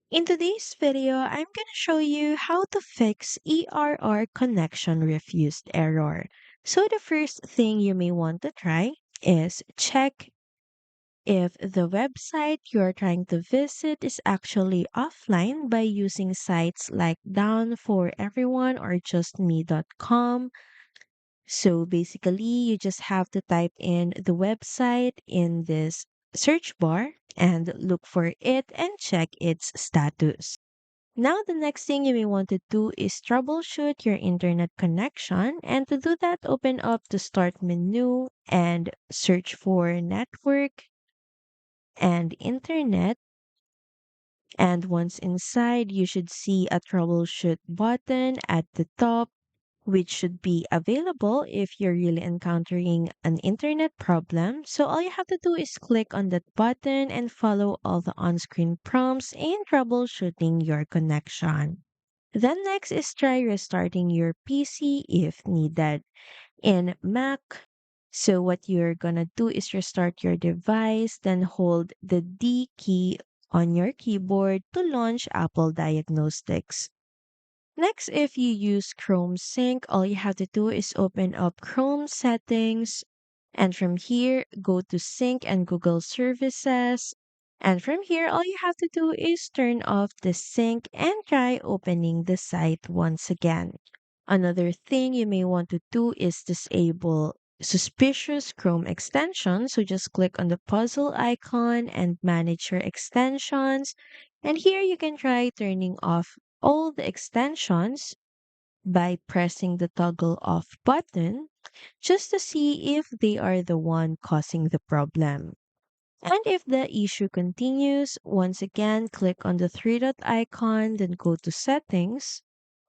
In today's video, I'm going to show you how to fix ERR connection refused error. So the first thing you may want to try is check if the website you're trying to visit is actually offline by using sites like Down for Everyone or JustMe.com. So basically, you just have to type in the website in this search bar and look for it and check its status. Now, the next thing you may want to do is troubleshoot your internet connection. And to do that, open up the Start menu and search for Network and Internet. And once inside, you should see a troubleshoot button at the top, which should be available if you're really encountering an internet problem. So all you have to do is click on that button and follow all the on-screen prompts in troubleshooting your connection. Then next is try restarting your PC if needed. In Mac, so what you're gonna do is restart your device, then hold the D key on your keyboard to launch Apple Diagnostics. Next, if you use Chrome Sync, all you have to do is open up Chrome settings, and from here, go to Sync and Google Services. And from here, all you have to do is turn off the sync and try opening the site once again. Another thing you may want to do is disable suspicious Chrome extensions. So just click on the puzzle icon and manage your extensions. And here you can try turning off all the extensions by pressing the toggle off button just to see if they are the one causing the problem. And if the issue continues, once again, click on the three dot icon, then go to settings.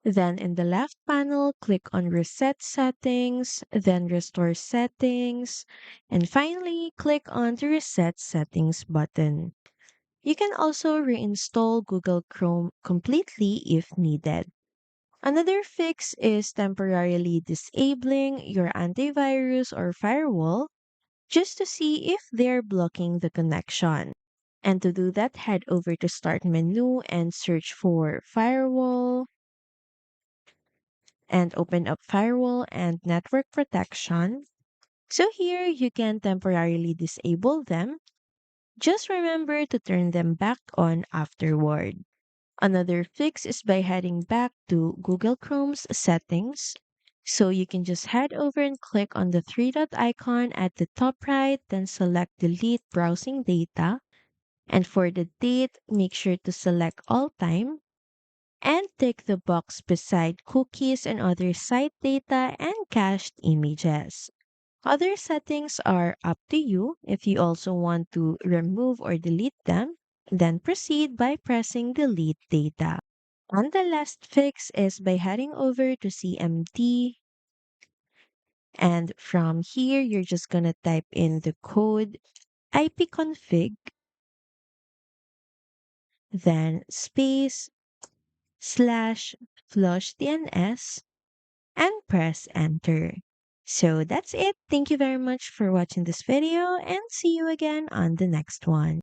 Then in the left panel, click on reset settings, then restore settings, and finally click on the reset settings button. You can also reinstall Google Chrome completely if needed. Another fix is temporarily disabling your antivirus or firewall just to see if they're blocking the connection. And to do that, head over to Start menu and search for Firewall and open up Firewall and Network Protection. So here you can temporarily disable them. Just remember to turn them back on afterward. Another fix is by heading back to Google Chrome's settings. So you can just head over and click on the three dot icon at the top right, then select Delete Browsing Data. And for the date, make sure to select All Time and tick the box beside cookies and other site data and cached images. Other settings are up to you. If you also want to remove or delete them, then proceed by pressing Delete Data. And the last fix is by heading over to CMD. And from here, you're just going to type in the code ipconfig, then space slash flush DNS and press enter. So that's it. Thank you very much for watching this video and see you again on the next one.